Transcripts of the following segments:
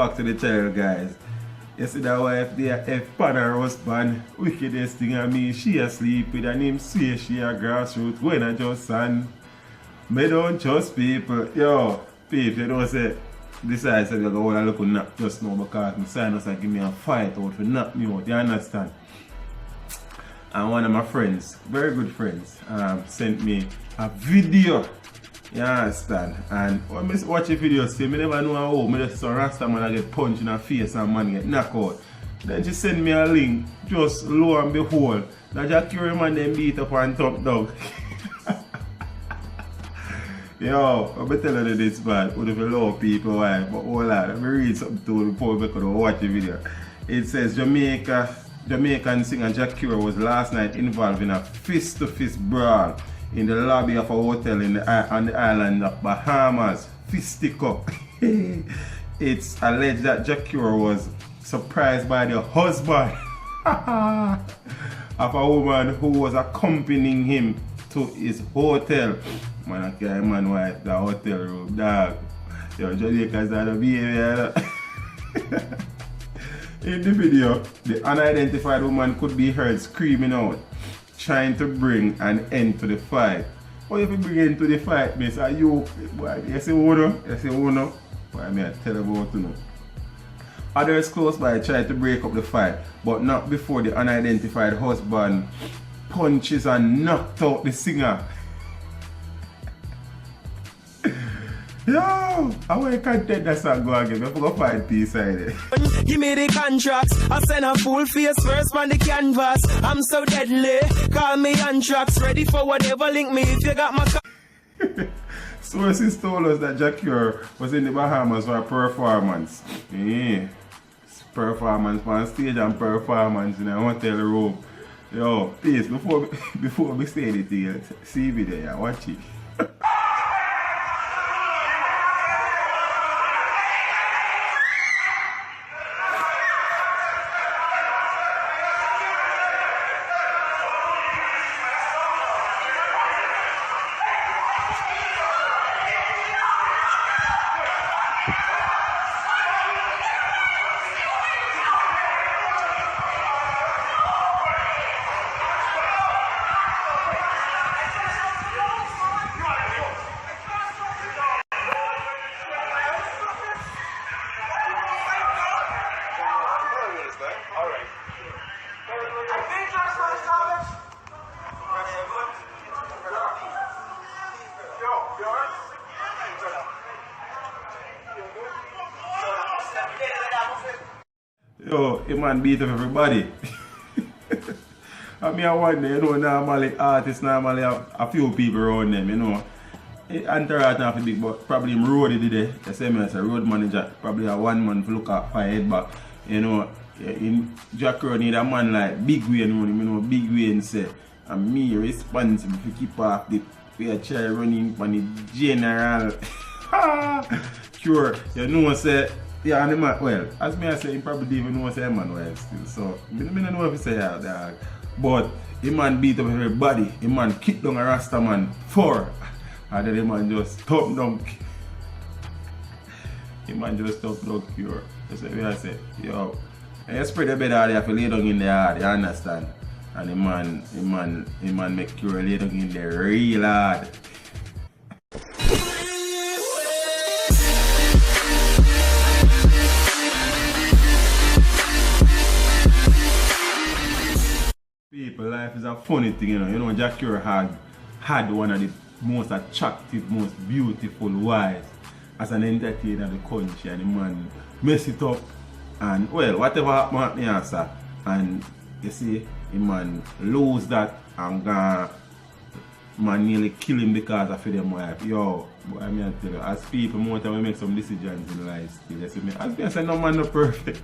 back to the tale, guys. You see that wife there, if pan her husband, wickedest thing I mean, she asleep with and him say she a grassroots when I just son. Me don't trust people. Yo, people, you don't say, besides I go hold a look nap just now because my sinus give me a fight out for knock me out, you understand? And one of my friends, very good friends, sent me a video. You understand? And when I watch the video, see, I never know how I just saw Rasta man get punched in the face and man get knocked out. Then she sent me a link, just lo and behold, that Jah Cure man them beat up and top dog. Yo, I'm telling you this man, with a lot of people, why? But hold on, let me read something to you before we can watch the video. It says Jamaican singer Jah Cure was last night involved in a fist-to-fist brawl in the lobby of a hotel on the island of Bahamas. Fisticuff. It's alleged that Jah Cure was surprised by the husband of a woman who was accompanying him to his hotel. Man, I can't man wife the hotel room, dog. Yo, Jamaicans are the behavior. In the video, the unidentified woman could be heard screaming out, trying to bring an end to the fight. How you bring an end to the fight, miss? Are you, boy, you see one? You see one? Boy, I mean, I tell you about you. Others close by tried to break up the fight, but not before the unidentified husband punches and knocked out the singer. Yo, I want to content that song go again. I forgot to find peace side. Give me the contracts. I send a full face first on the canvas. I'm so deadly. Call me Anthrax. Ready for whatever. Link me if you got my. Sources told us that Jah Cure was in the Bahamas for a performance. Yeah. Performance on stage and performance in a hotel room. Yo, please, before we say anything, see video and watch it. Yo, a man beat up everybody. I mean, I wonder, you know, normally artists normally have a few people around them, you know. Entourage not a big, but probably him road did it. The same as a road manager, probably a one man to look at five head back. You know, in Jah Cure need a man like Big Wayne, you know, Big Wayne say, and me responsible to keep off the fair try running on the general. Cure, you know, say, yeah, and the man, well, as me I say, he probably even know say man wife still. So, I don't know if he say that, dog. But the man beat up everybody. The man kicked down a Rasta man 4. And then the man just top down. The man just top down Cure. That's what I say. Yo, and you spread the bed out there for lay down in the hard, you understand? And the man make Cure lay down in there real hard. People, life is a funny thing, you know. You know, Jah Cure had one of the most attractive, most beautiful wives as an entertainer in the country, and the man mess it up. And well, whatever happened answer. And you see, the man lose that and man nearly kill him because of them wife. Yo, but I mean I tell you, as people more time we make some decisions in life still. You see me? As I say, no man no perfect.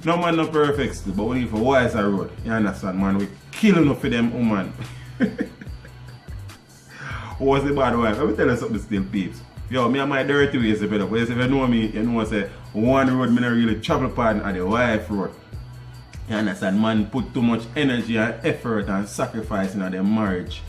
No man no perfect still, but we need for wiser road. You understand, man? We kill enough for them woman. What's the bad wife? Let me tell you something still, peeps. Yo, me and my dirty ways are better. But if you know me, you know say one road me not really travel upon at the wife road. You understand? Man put too much energy and effort and sacrifice in their marriage.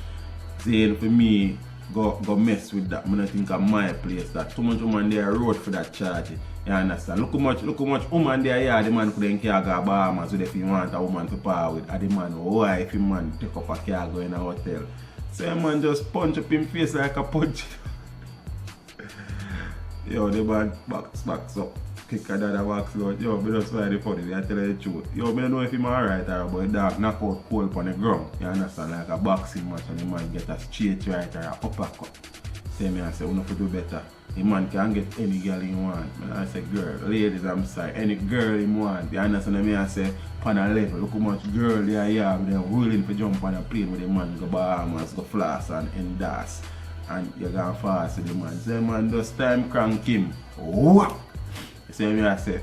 Saying for me, go mess with that. I don't think of my place that too much woman there road for that charge. You understand? Look how much woman there, yeah, the man couldn't carry a Bahamas with if he want a woman to par with. And the man, why if the man take up a car go in a hotel? So the man just punch up him face like a punch. Yo, the man backs up. Kick a dad wax out. Yo, but that's why they funny, I tell you the truth. Yo, I don't know if he's alright or but the dog knock out cold on the ground. You understand? Like a boxing match and the man get a straight right or a uppercut. Say me and say, we have to do better. The man can get any girl he want. I say, girl, ladies, I'm sorry, any girl he want. You understand me? I say, on a level, look how much girl they are here. They're willing to jump on a plane with the man, go Bahamas, go floss and endorse. And you're going to fast with the man. Say, man, just time crank him. Whoop! You see me? I say,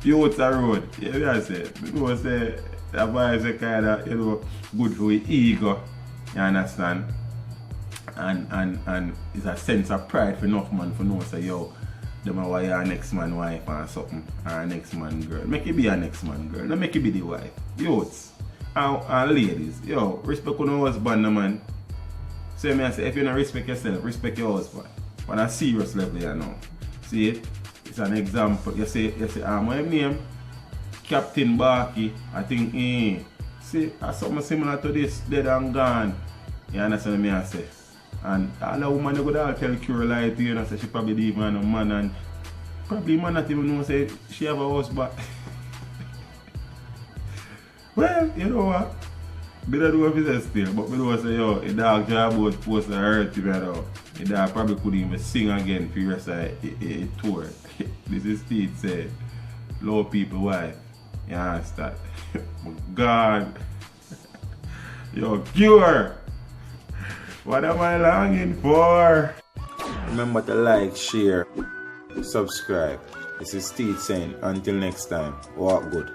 youths are road. You know what I say? Because that vibe is kind of, you know, good for your ego. You understand? And it's a sense of pride for enough man for know say yo, them are why your next man wife or something, or next man girl. Make it be a next man girl, don't make it be the wife. Youths and ladies, yo, respect your husband, man. So me I say if you don't respect yourself, respect your husband. On a serious level, you know. See it? It's an example. You say, my name, Captain Barky, I think see, something similar to this, dead and gone. You understand me I say? And all the women they go there tell Cure lie to you and say she probably leave man a man and probably man not even know say she have a husband. Well, you know what? I don't know if it's still, but I don't say yo, a dog job was supposed to hurt him at all. The dog probably couldn't even sing again for the rest of the tour. This is Steve said, low people wife. You understand? God. Yo, Cure! What am I longing for? Remember to like, share, subscribe. This is Steve saying, until next time, walk good.